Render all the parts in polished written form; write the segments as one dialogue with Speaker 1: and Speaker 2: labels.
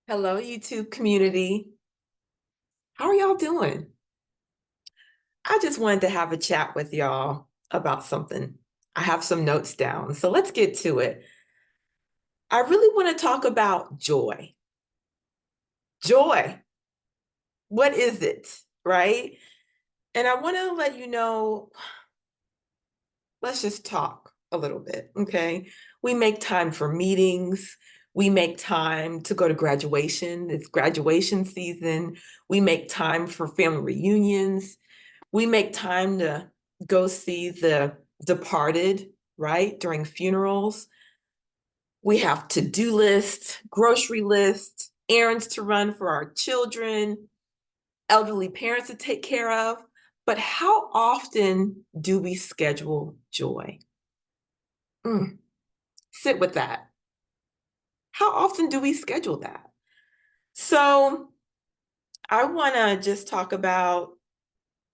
Speaker 1: Hello, YouTube community. How are y'all doing? I just wanted to have a chat with y'all about something. I have some notes down, so let's get to it. I really want to talk about joy. Joy, what is it, right? And I want to let you know, let's just talk a little bit, okay? We make time for meetings. We make time to go to graduation. It's graduation season. We make time for family reunions. We make time to go see the departed, right? During funerals. We have to-do lists, grocery lists, errands to run for our children, elderly parents to take care of. But how often do we schedule joy? Sit with that. How often do we schedule that? So I want to just talk about,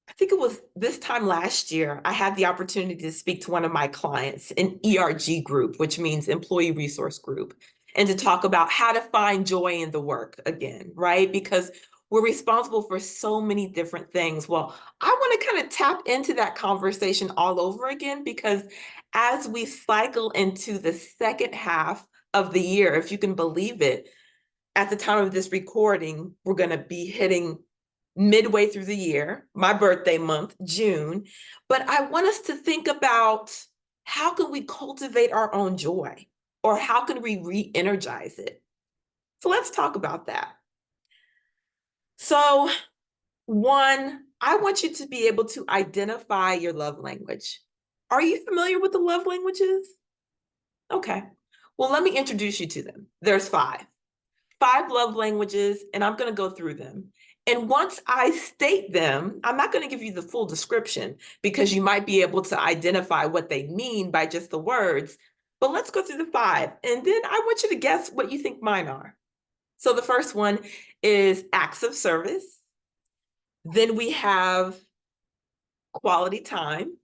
Speaker 1: I think it was this time last year, I had the opportunity to speak to one of my clients, an ERG group, which means Employee Resource Group, and to talk about how to find joy in the work again, right? Because we're responsible for so many different things. Well, I want to kind of tap into that conversation all over again because as we cycle into the second half of the year, if you can believe it, at the time of this recording, we're going to be hitting midway through the year, my birthday month, June. But I want us to think about how can we cultivate our own joy or how can we re-energize it? So let's talk about that. So one, I want you to be able to identify your love language. Are you familiar with the love languages? Okay. Well, let me introduce you to them. There's five love languages, and I'm going to go through them. And once I state them, I'm not going to give you the full description because you might be able to identify what they mean by just the words. But let's go through the five. And then I want you to guess what you think mine are. So the first one is acts of service. Then we have quality time.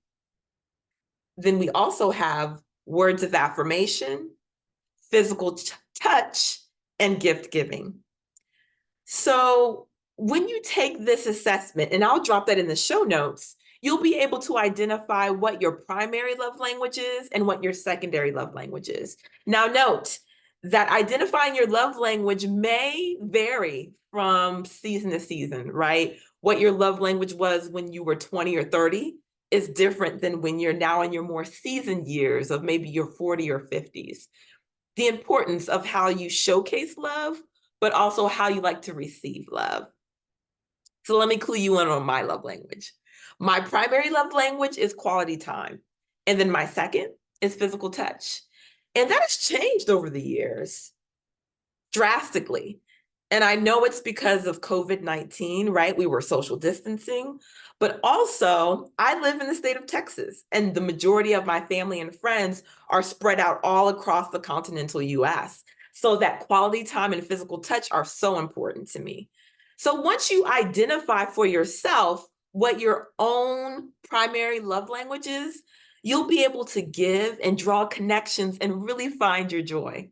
Speaker 1: Then we also have words of affirmation, physical touch, and gift giving. So when you take this assessment, and I'll drop that in the show notes, you'll be able to identify what your primary love language is and what your secondary love language is. Now, note that identifying your love language may vary from season to season, right? What your love language was when you were 20 or 30 is different than when you're now in your more seasoned years of maybe your 40 or 50s. The importance of how you showcase love, but also how you like to receive love. So let me clue you in on my love language. My primary love language is quality time. And then my second is physical touch. And that has changed over the years drastically. And I know it's because of COVID-19, right? We were social distancing, but also I live in the state of Texas, and the majority of my family and friends are spread out all across the continental US. So that quality time and physical touch are so important to me. So once you identify for yourself what your own primary love language is, you'll be able to give and draw connections and really find your joy.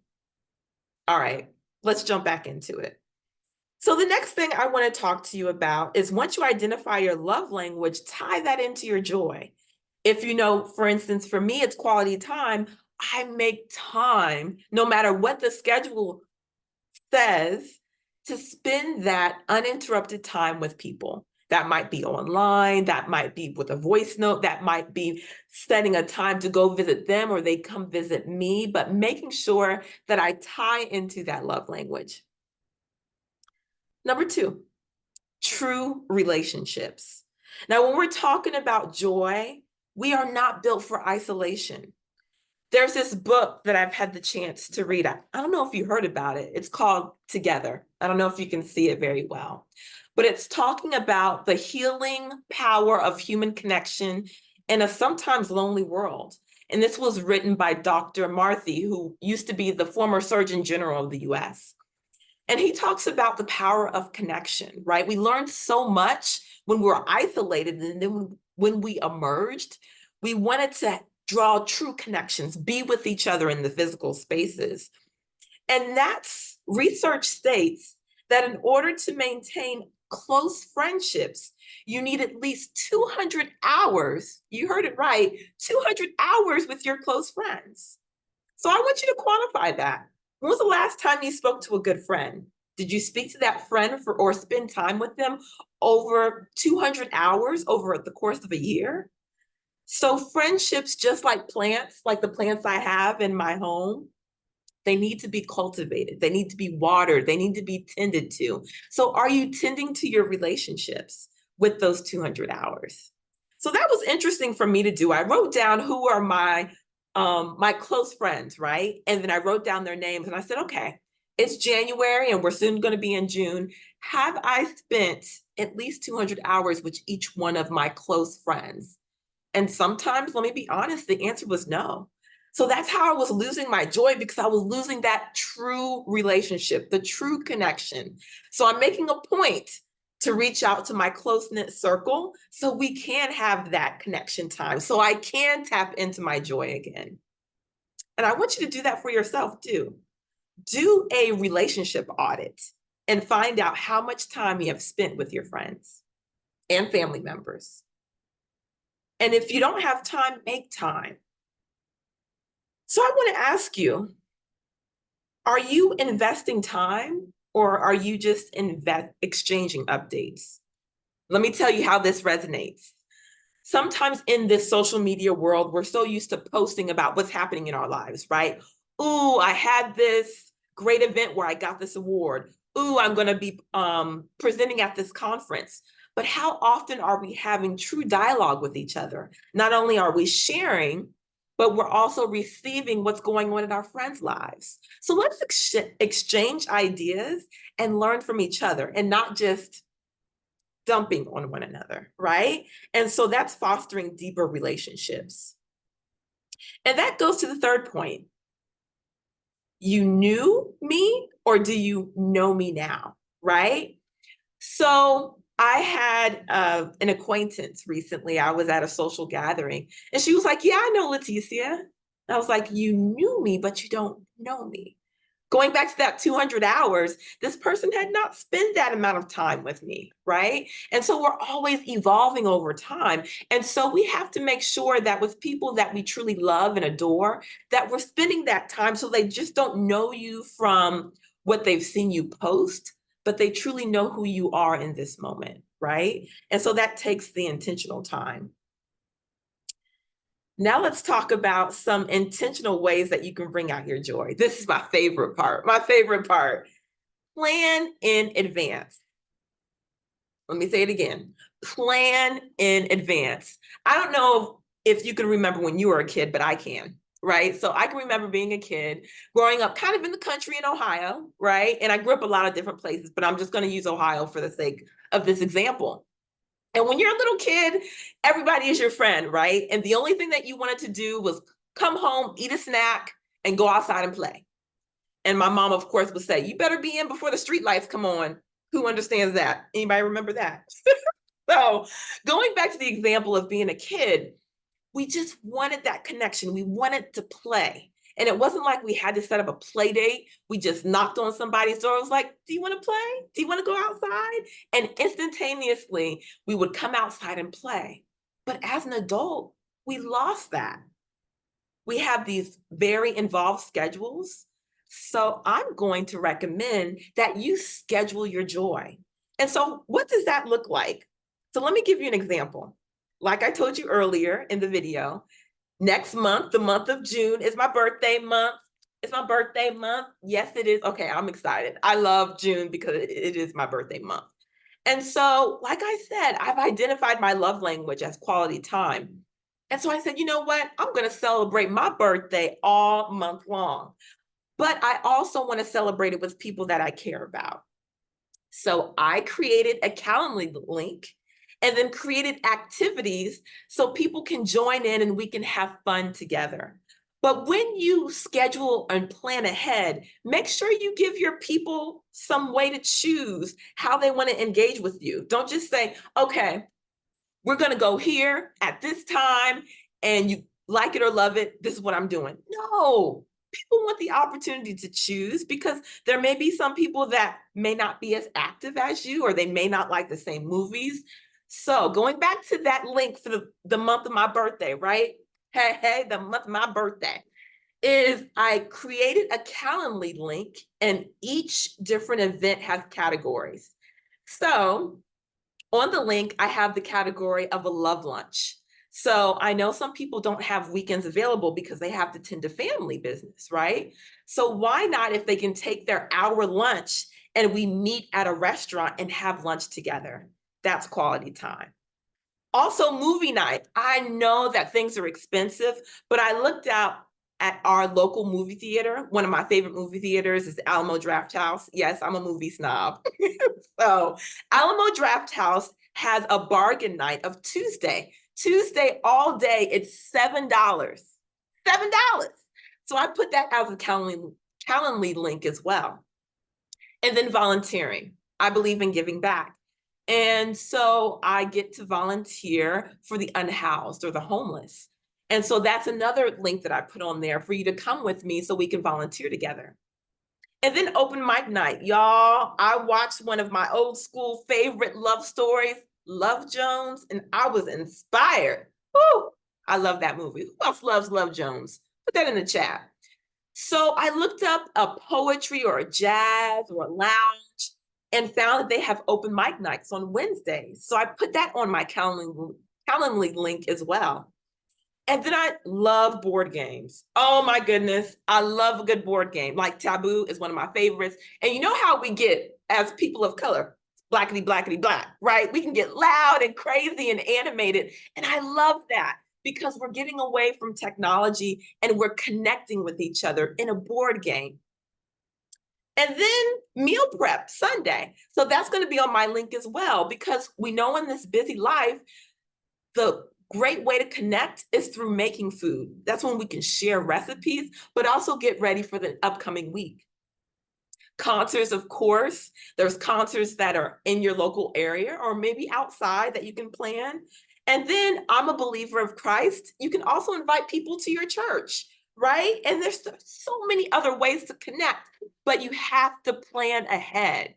Speaker 1: All right, let's jump back into it. So the next thing I want to talk to you about is once you identify your love language, tie that into your joy. If you know, for instance, for me, it's quality time. I make time, no matter what the schedule says, to spend that uninterrupted time with people. That might be online, that might be with a voice note, that might be setting a time to go visit them or they come visit me, but making sure that I tie into that love language. Number two, true relationships. Now, when we're talking about joy, we are not built for isolation. There's this book that I've had the chance to read. I don't know if you heard about it. It's called Together. I don't know if you can see it very well, but it's talking about the healing power of human connection in a sometimes lonely world. And this was written by Dr. Marthy, who used to be the former Surgeon General of the US. And he talks about the power of connection, right? We learned so much when we were isolated, and then when we emerged, we wanted to draw true connections, be with each other in the physical spaces. And that's research states that in order to maintain close friendships, you need at least 200 hours. You heard it right, 200 hours with your close friends. So I want you to quantify that. When was the last time you spoke to a good friend? Did you speak to that friend or spend time with them over 200 hours over the course of a year? So friendships, just like plants, like the plants I have in my home, they need to be cultivated. They need to be watered. They need to be tended to. So are you tending to your relationships with those 200 hours? So that was interesting for me to do. I wrote down who are my close friends, right? And then I wrote down their names and I said, okay, it's January and we're soon going to be in June. Have I spent at least 200 hours with each one of my close friends? And sometimes, let me be honest, the answer was no. So that's how I was losing my joy, because I was losing that true relationship, the true connection. So I'm making a point to reach out to my close-knit circle so we can have that connection time, so I can tap into my joy again. And I want you to do that for yourself too. Do a relationship audit and find out how much time you have spent with your friends and family members. And if you don't have time, make time. So I want to ask you, are you investing time or are you just exchanging updates? Let me tell you how this resonates. Sometimes in this social media world, we're so used to posting about what's happening in our lives, right? Ooh, I had this great event where I got this award. Ooh, I'm going to be presenting at this conference. But how often are we having true dialogue with each other? Not only are we sharing, but we're also receiving what's going on in our friends' lives. So let's exchange ideas and learn from each other and not just dumping on one another, right? And so that's fostering deeper relationships. And that goes to the third point. You knew me, or do you know me now, right? So I had an acquaintance recently. I was at a social gathering and she was like, yeah, I know Leticia. And I was like, you knew me, but you don't know me. Going back to that 200 hours, this person had not spent that amount of time with me, right? And so we're always evolving over time. And so we have to make sure that with people that we truly love and adore, that we're spending that time so they just don't know you from what they've seen you post, but they truly know who you are in this moment, right? And so that takes the intentional time. Now let's talk about some intentional ways that you can bring out your joy. This is my favorite part. My favorite part. Plan in advance. Let me say it again. Plan in advance. I don't know if you can remember when you were a kid, but I can, right? So I can remember being a kid, growing up kind of in the country in Ohio, right? And I grew up a lot of different places, but I'm just going to use Ohio for the sake of this example. And when you're a little kid, everybody is your friend, right? And the only thing that you wanted to do was come home, eat a snack, and go outside and play. And my mom, of course, would say, you better be in before the street lights come on. Who understands that? Anybody remember that? So going back to the example of being a kid, we just wanted that connection. We wanted to play. And it wasn't like we had to set up a play date. We just knocked on somebody's door. It was like, do you want to play? Do you want to go outside? And instantaneously, we would come outside and play. But as an adult, we lost that. We have these very involved schedules. So I'm going to recommend that you schedule your joy. And so what does that look like? So let me give you an example. Like I told you earlier in the video, next month, the month of June, is my birthday month. It's my birthday month. Yes, it is. Okay, I'm excited. I love June because it is my birthday month. And so, like I said, I've identified my love language as quality time. And so I said, you know what? I'm going to celebrate my birthday all month long. But I also want to celebrate it with people that I care about. So I created a Calendly link and then created activities so people can join in and we can have fun together. But when you schedule and plan ahead, make sure you give your people some way to choose how they want to engage with you. Don't just say, okay, we're going to go here at this time and you like it or love it. This is what I'm doing. No, people want the opportunity to choose because there may be some people that may not be as active as you, or they may not like the same movies. So going back to that link for the month of my birthday, right? Hey, the month of my birthday is I created a Calendly link, and each different event has categories. So on the link, I have the category of a love lunch. So I know some people don't have weekends available because they have to tend to family business, right? So why not, if they can take their hour lunch and we meet at a restaurant and have lunch together? That's quality time. Also, movie night. I know that things are expensive, but I looked out at our local movie theater. One of my favorite movie theaters is Alamo Drafthouse. Yes, I'm a movie snob. So Alamo Drafthouse has a bargain night of Tuesday. Tuesday all day, it's $7. $7. So I put that as a Calendly link as well. And then volunteering. I believe in giving back. And so I get to volunteer for the unhoused or the homeless. And so that's another link that I put on there for you to come with me so we can volunteer together. And then open mic night. Y'all, I watched one of my old school favorite love stories, Love Jones, and I was inspired. Woo! I love that movie. Who else loves Love Jones? Put that in the chat. So I looked up a poetry or a jazz or a lounge and found that they have open mic nights on Wednesdays. So I put that on my Calendly link as well. And then I love board games. Oh my goodness, I love a good board game. Like Taboo is one of my favorites. And you know how we get as people of color, blackety, blackety, black, right? We can get loud and crazy and animated. And I love that because we're getting away from technology and we're connecting with each other in a board game. And then meal prep Sunday. So that's going to be on my link as well, because we know in this busy life, the great way to connect is through making food. That's when we can share recipes, but also get ready for the upcoming week. Concerts, of course, there's concerts that are in your local area or maybe outside that you can plan. And then I'm a believer of Christ. You can also invite people to your church, right? And there's so many other ways to connect, but you have to plan ahead.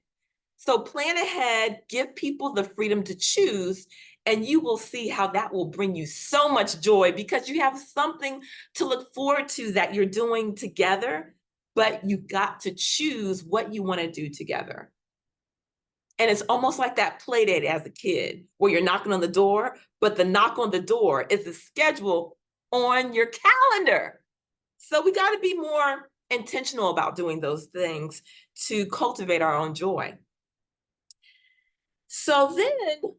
Speaker 1: So plan ahead, give people the freedom to choose, and you will see how that will bring you so much joy because you have something to look forward to that you're doing together, but you got to choose what you want to do together. And it's almost like that play date as a kid where you're knocking on the door, but the knock on the door is the schedule on your calendar. So we got to be more intentional about doing those things to cultivate our own joy. So then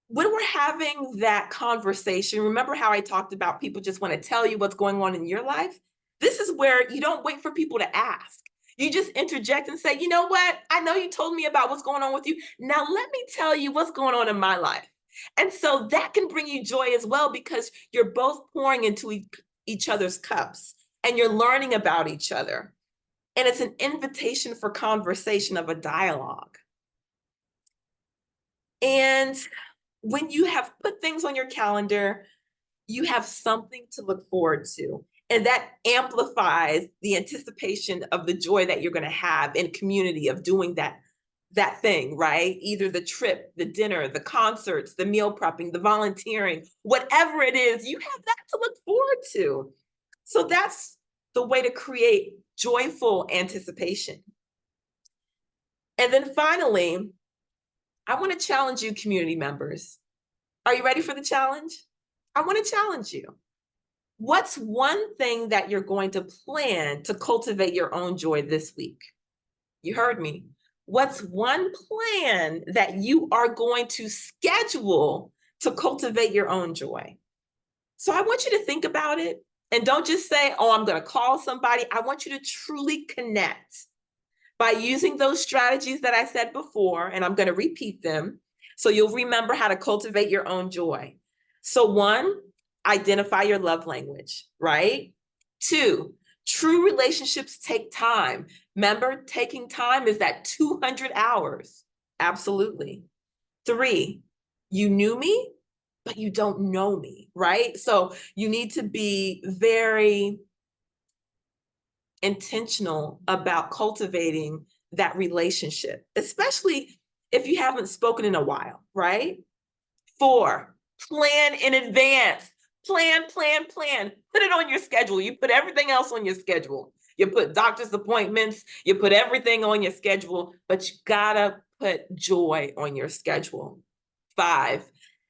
Speaker 1: when we're having that conversation, remember how I talked about people just want to tell you what's going on in your life? This is where you don't wait for people to ask. You just interject and say, you know what? I know you told me about what's going on with you. Now let me tell you what's going on in my life. And so that can bring you joy as well because you're both pouring into each other's cups and you're learning about each other. And it's an invitation for conversation of a dialogue. And when you have put things on your calendar, you have something to look forward to. And that amplifies the anticipation of the joy that you're going to have in community of doing that thing, right? Either the trip, the dinner, the concerts, the meal prepping, the volunteering, whatever it is, you have that to look forward to. So that's the way to create joyful anticipation. And then finally, I want to challenge you, community members. Are you ready for the challenge? I want to challenge you. What's one thing that you're going to plan to cultivate your own joy this week? You heard me. What's one plan that you are going to schedule to cultivate your own joy? So I want you to think about it and don't just say, oh, I'm going to call somebody. I want you to truly connect by using those strategies that I said before, and I'm going to repeat them so you'll remember how to cultivate your own joy. So 1, identify your love language, right? 2, true relationships take time. Remember, taking time is that 200 hours. Absolutely. 3, you knew me, but you don't know me, right? So you need to be very intentional about cultivating that relationship, especially if you haven't spoken in a while, right? 4, plan in advance. Plan, plan, plan. Put it on your schedule. You put everything else on your schedule. You put doctor's appointments, you put everything on your schedule, but you gotta put joy on your schedule. 5,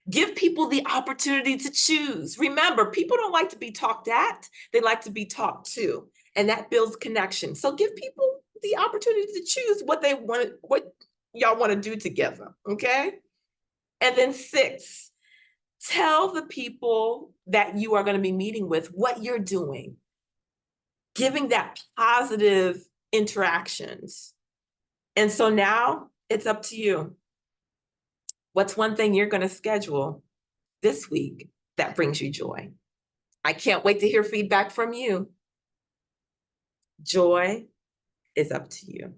Speaker 1: give people the opportunity to choose. Remember, people don't like to be talked at, they like to be talked to, and that builds connection. So give people the opportunity to choose what they want, what y'all want to do together, okay? And then 6, tell the people that you are going to be meeting with what you're doing, giving that positive interactions. And so now it's up to you. What's one thing you're going to schedule this week that brings you joy? I can't wait to hear feedback from you. Joy is up to you.